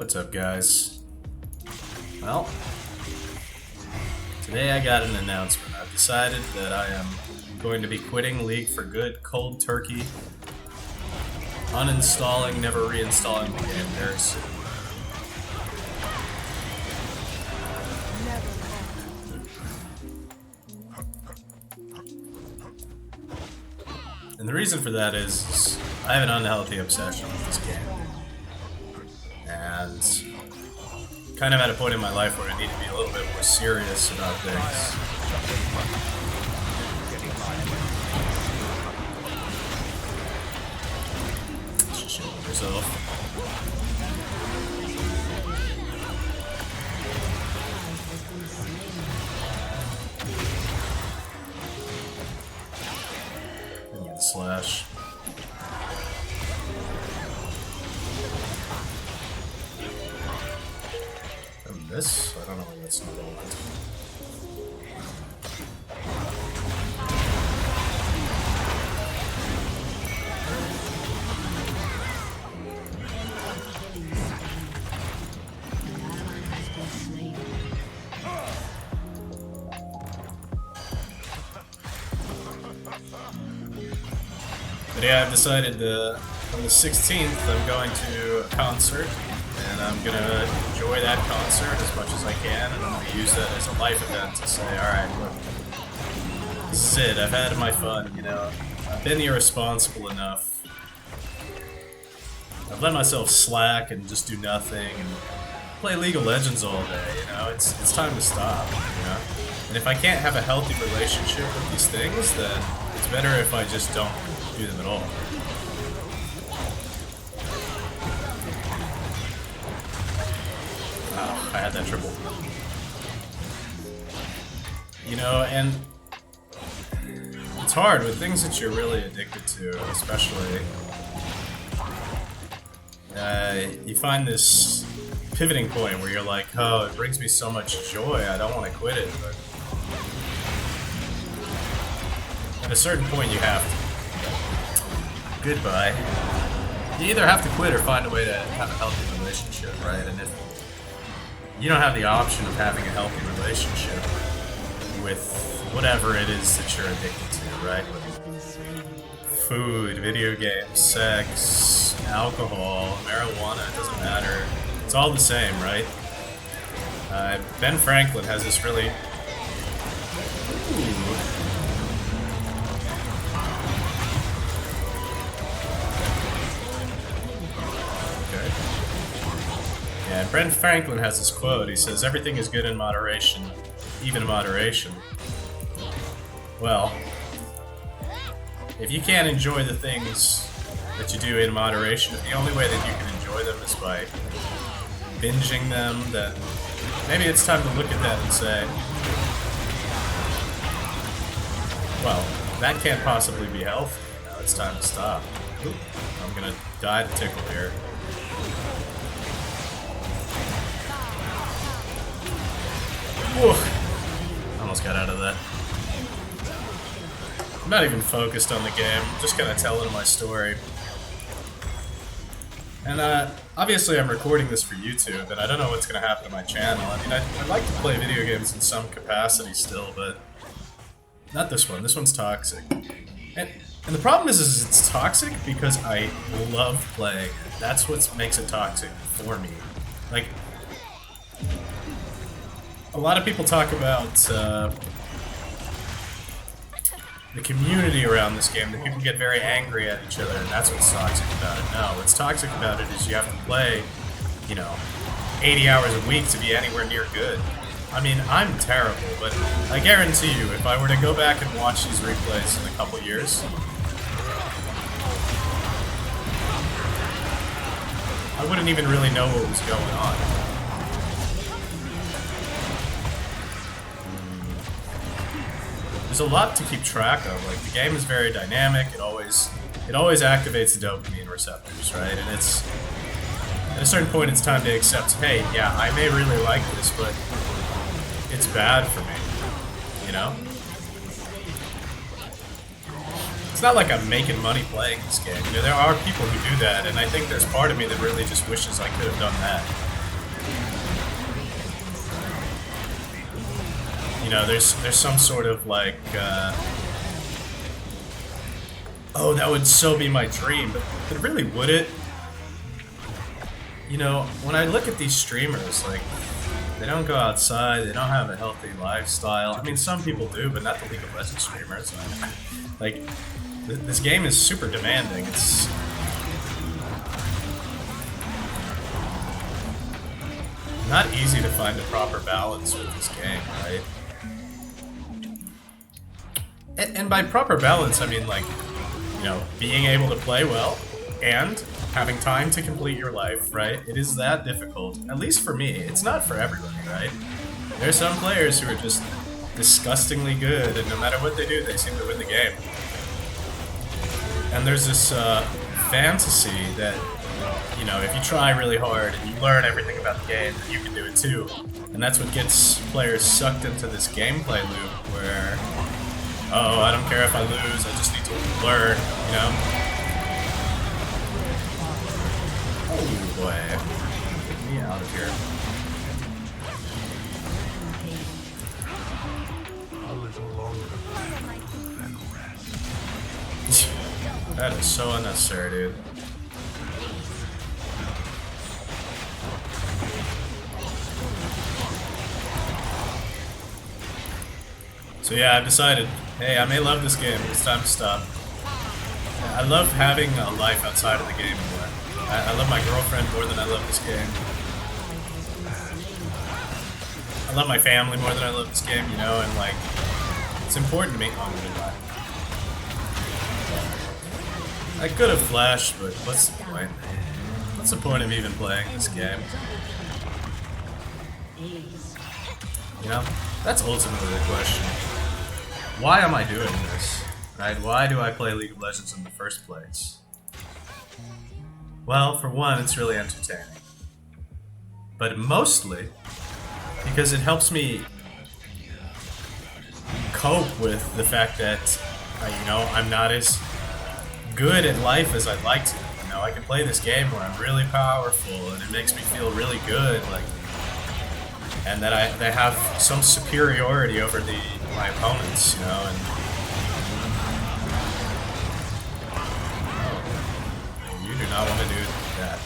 What's up, guys? Well, today I got an announcement. I've decided that I am going to be quitting League for good, cold turkey, uninstalling, never reinstalling the game very soon. And the reason for that is I have an unhealthy obsession with this game. And kind of at a point in my life where I need to be a little bit more serious about things. Just shit with yourself. I need the slash. This? I don't know why that's not all that. But yeah, I've decided on the 16th I'm going to a concert. And I'm gonna enjoy that concert as much as I can, and I'm gonna use that as a life event to say, alright, look, this is it, I've had my fun, you know. I've been irresponsible enough. I've let myself slack and just do nothing and play League of Legends all day, you know. It's time to stop, you know. And if I can't have a healthy relationship with these things, then it's better if I just don't do them at all. I had that triple. You know, and it's hard with things that you're really addicted to, especially. You find this pivoting point where you're like, oh, it brings me so much joy, I don't want to quit it, but at a certain point you have to. Goodbye. You either have to quit or find a way to have a healthy relationship, right? And if you don't have the option of having a healthy relationship with whatever it is that you're addicted to, right? Food, video games, sex, alcohol, marijuana, it doesn't matter. It's all the same, right? Ben Franklin has this really... Okay. Yeah, Ben Franklin has this quote. He says, everything is good in moderation, even moderation. Well, if you can't enjoy the things that you do in moderation, if the only way that you can enjoy them is by binging them, then maybe it's time to look at that and say, well, that can't possibly be healthy. Now it's time to stop. Oop, I'm gonna die to tickle here. Whew. Almost got out of that. I'm not even focused on the game, I'm just kind of telling my story. And obviously I'm recording this for YouTube, and I don't know what's going to happen to my channel. I mean, I'd like to play video games in some capacity still, but not this one. This one's toxic. And the problem is it's toxic because I love playing it. That's what makes it toxic for me. Like, a lot of people talk about the community around this game, that people get very angry at each other, and that's what's toxic about it. No, what's toxic about it is you have to play, you know, 80 hours a week to be anywhere near good. I mean, I'm terrible, but I guarantee you, if I were to go back and watch these replays in a couple years, I wouldn't even really know what was going on. There's a lot to keep track of. Like, the game is very dynamic. It always activates the dopamine receptors, right? And it's at a certain point, it's time to accept, hey, yeah, I may really like this, but it's bad for me, you know? It's not like I'm making money playing this game. You know, there are people who do that, and I think there's part of me that really just wishes I could have done that. You know, there's some sort of like, oh, that would so be my dream, but really would it? You know, when I look at these streamers, like, they don't go outside, they don't have a healthy lifestyle. I mean, some people do, but not the League of Legends streamers. Like, this game is super demanding. It's not easy to find a proper balance with this game, right? And by proper balance, I mean, like, you know, being able to play well and having time to complete your life, right? It is that difficult, at least for me. It's not for everybody, right? There are some players who are just disgustingly good, and no matter what they do, they seem to win the game. And there's this fantasy that, you know, if you try really hard and you learn everything about the game, then you can do it too. And that's what gets players sucked into this gameplay loop where, oh, I don't care if I lose, I just need to learn, you know? Oh boy, get me out of here. That is so unnecessary, dude. So yeah, I've decided, hey, I may love this game, but it's time to stop. I love having a life outside of the game more. I love my girlfriend more than I love this game. I love my family more than I love this game, you know, and like, it's important to me. Oh, I'm gonna die. I could have flashed, but what's the point? What's the point of even playing this game? You know, that's ultimately the question. Why am I doing this? Right? Why do I play League of Legends in the first place? Well, for one, it's really entertaining. But mostly because it helps me cope with the fact that, you know, I'm not as good at life as I'd like to. You know, I can play this game where I'm really powerful and it makes me feel really good, like, and that I have some superiority over my opponents, you know, and you do not want to do that.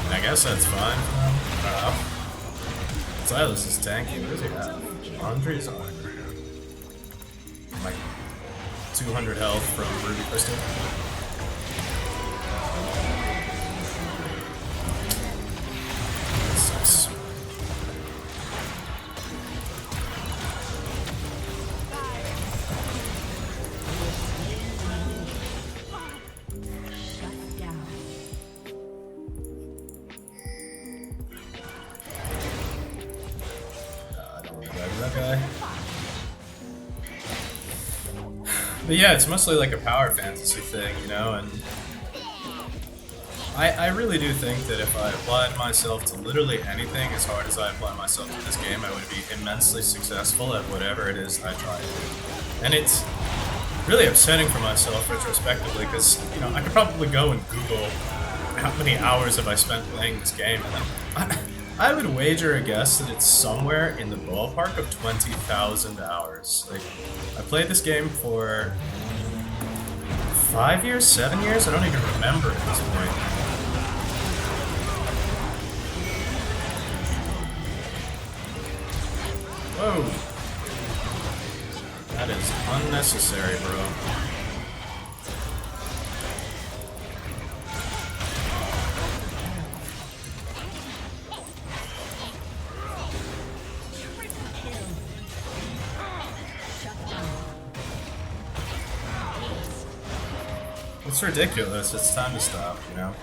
And I guess that's fine. I don't know. Silas is tanky. What does he have? Andre's on. Like 200 health from Ruby Crystal. That sucks. I don't want to grab that guy. But yeah, it's mostly like a power fantasy thing, you know, and I really do think that if I applied myself to literally anything as hard as I apply myself to this game, I would be immensely successful at whatever it is I try to do. And it's really upsetting for myself retrospectively, because, you know, I could probably go and Google how many hours have I spent playing this game, and I would wager a guess that it's somewhere in the ballpark of 20,000 hours. Like, I played this game for 5 years, 7 years? I don't even remember at this point. Whoa. That is unnecessary, bro. It's ridiculous. It's time to stop, you know?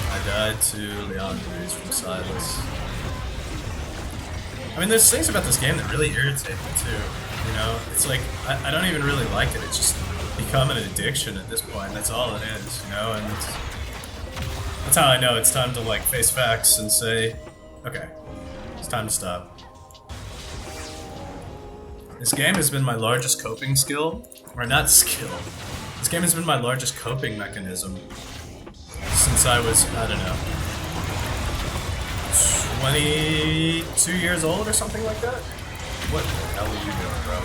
I died to Leandres from Silas. I mean, there's things about this game that really irritate me too, you know? It's like, I don't even really like it. It's just become an addiction at this point. That's all it is, you know? And that's how I know it's time to, like, face facts and say, okay, it's time to stop. This game has been my largest coping skill, or not skill. This game has been my largest coping mechanism since I was, I don't know, 22 years old or something like that? What the hell are you doing, bro?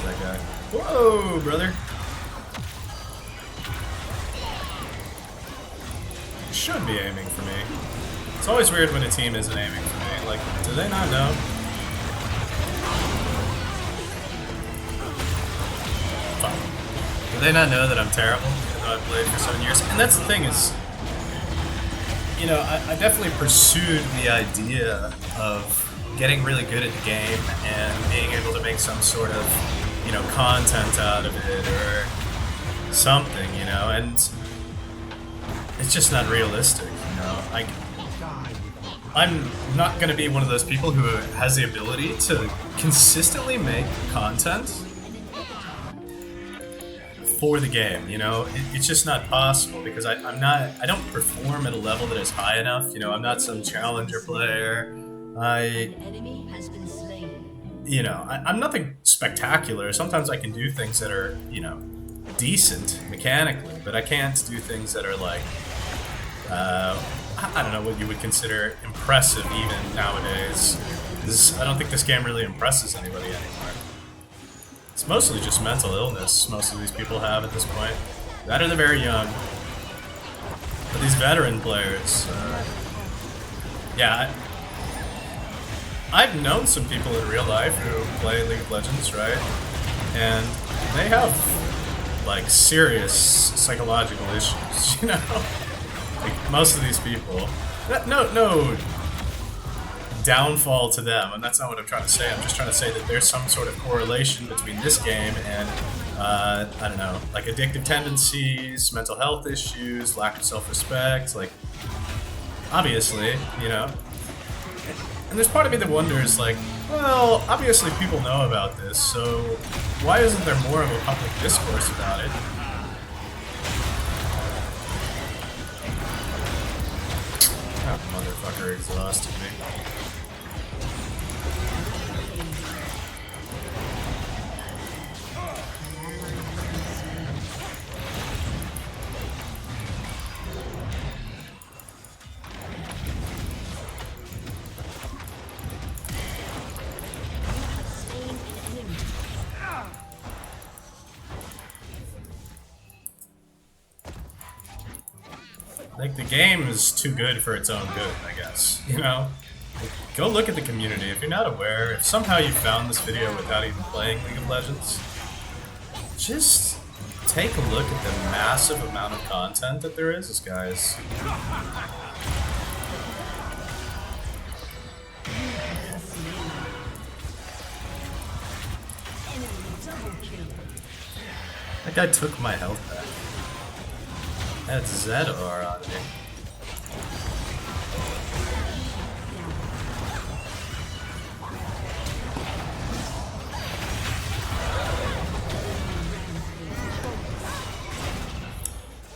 That guy. Whoa, brother. Should be aiming for me. It's always weird when a team isn't aiming for me. Like, do they not know? Fuck. Do they not know that I'm terrible? Even though I've played for 7 years? And that's the thing is, you know, I definitely pursued the idea of getting really good at the game and being able to make some sort of, you know, content out of it or something, you know, and it's just not realistic, you know. I'm not going to be one of those people who has the ability to consistently make content for the game, you know. It's just not possible because I don't perform at a level that is high enough, you know. I'm not some challenger player. You know, I'm nothing spectacular. Sometimes I can do things that are, you know, decent mechanically, but I can't do things that are like, I don't know what you would consider impressive even nowadays. I don't think this game really impresses anybody anymore. It's mostly just mental illness most of these people have at this point. That or they're very young. But these veteran players, yeah, I've known some people in real life who play League of Legends, right? And they have, like, serious psychological issues, you know? Like, most of these people. No downfall to them, and that's not what I'm trying to say. I'm just trying to say that there's some sort of correlation between this game and, I don't know, like addictive tendencies, mental health issues, lack of self-respect, like, obviously, you know? And there's part of me that wonders, like, well, obviously people know about this, so why isn't there more of a public discourse about it? That motherfucker exhausted me. Like, the game is too good for its own good, I guess, you know? Like, go look at the community. If you're not aware, if somehow you found this video without even playing League of Legends, just take a look at the massive amount of content that there is, guys. That guy took my health back. That's Zedar on me.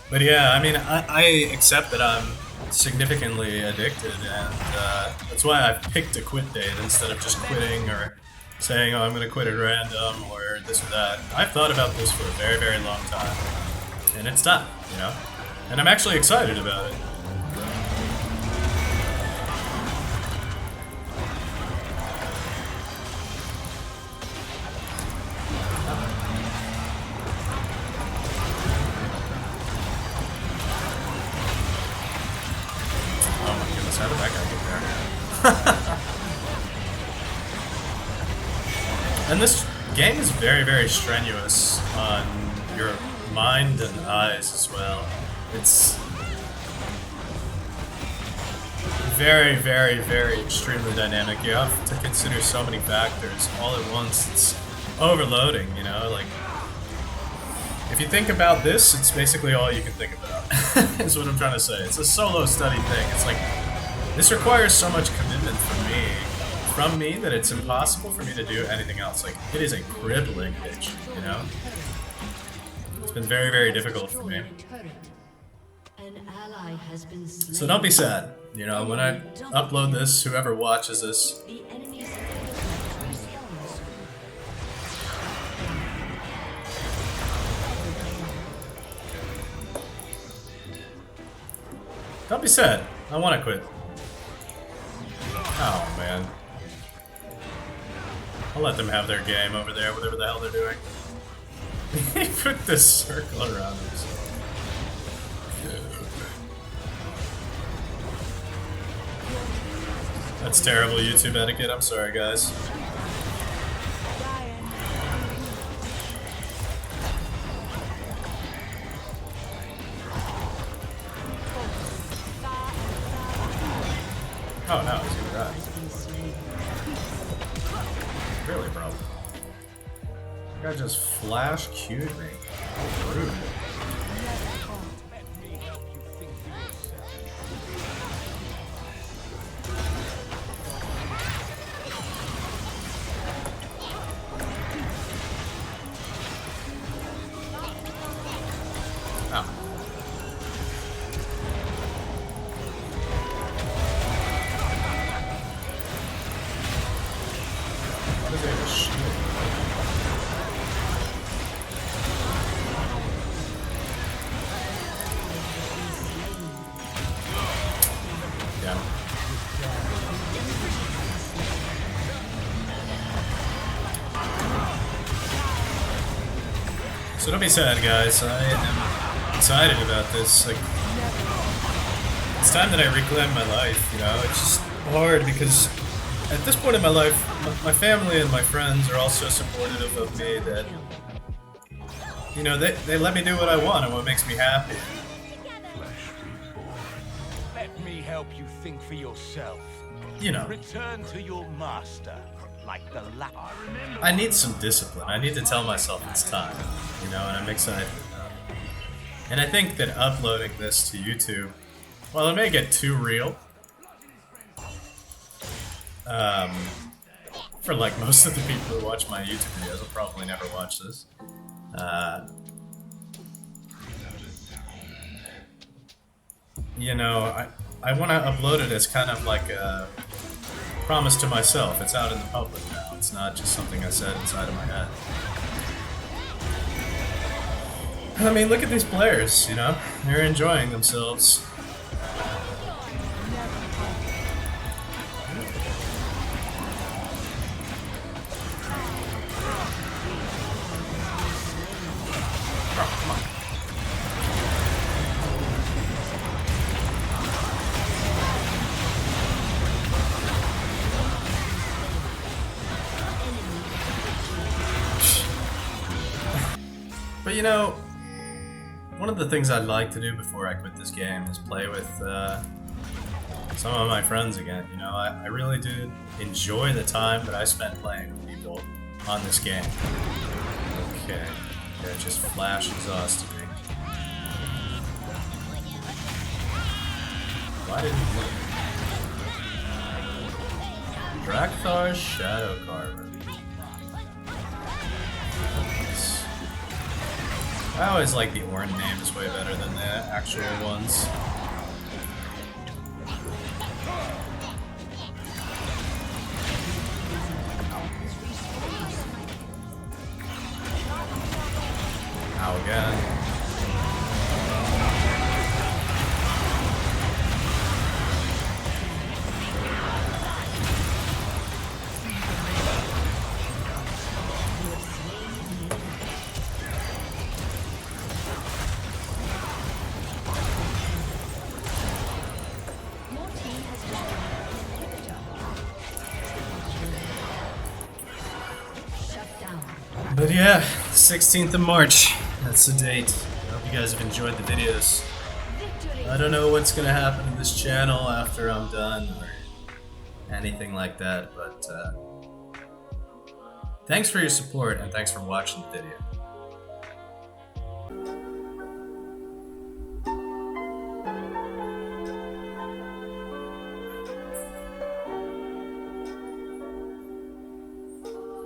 But yeah, I mean, I accept that I'm significantly addicted, and that's why I've picked a quit date instead of just quitting or saying, oh, I'm going to quit at random or this or that. I've thought about this for a very, very long time, and it's time, you know? And I'm actually excited about it. Oh my goodness, how did that guy get there? And this game is very, very strenuous on your mind and eyes as well. It's very, very, very extremely dynamic. You have to consider so many factors all at once. It's overloading, you know? Like, if you think about this, it's basically all you can think about, is what I'm trying to say. It's a solo study thing. It's like, this requires so much commitment from me, that it's impossible for me to do anything else. Like, it is a crippling itch, you know? It's been very, very difficult for me. So don't be sad. You know, when I upload this, whoever watches this, don't be sad. I want to quit. Oh, man. I'll let them have their game over there, whatever the hell they're doing. He put this circle around himself. That's terrible YouTube etiquette. I'm sorry, guys. Oh no, he's gonna die. Really, bro? That guy just flash queued me. How rude. So don't be sad, guys. I am excited about this. Like, it's time that I reclaim my life, you know? It's just hard because at this point in my life, my family and my friends are all so supportive of me that, you know, they let me do what I want and what makes me happy. Let me help you think for yourself. You know. Return to your master, like the I need some discipline. I need to tell myself it's time, you know, and I'm excited about it. And I think that uploading this to YouTube, while it may get too real, for like most of the people who watch my YouTube videos will probably never watch this. You know, I want to upload it as kind of like a promise to myself. It's out in the public now. It's not just something I said inside of my head. I mean, look at these players, you know? They're enjoying themselves. But you know, one of the things I'd like to do before I quit this game is play with some of my friends again. You know, I really do enjoy the time that I spent playing with people on this game. Okay, that just flash exhausted me. Why did he win? Drakthar Shadow Carver. I always like the Orin names way better than the actual ones. Ow again. But yeah, 16th of March, that's the date. I hope you guys have enjoyed the videos. I don't know what's gonna happen to this channel after I'm done or anything like that, but thanks for your support and thanks for watching the video.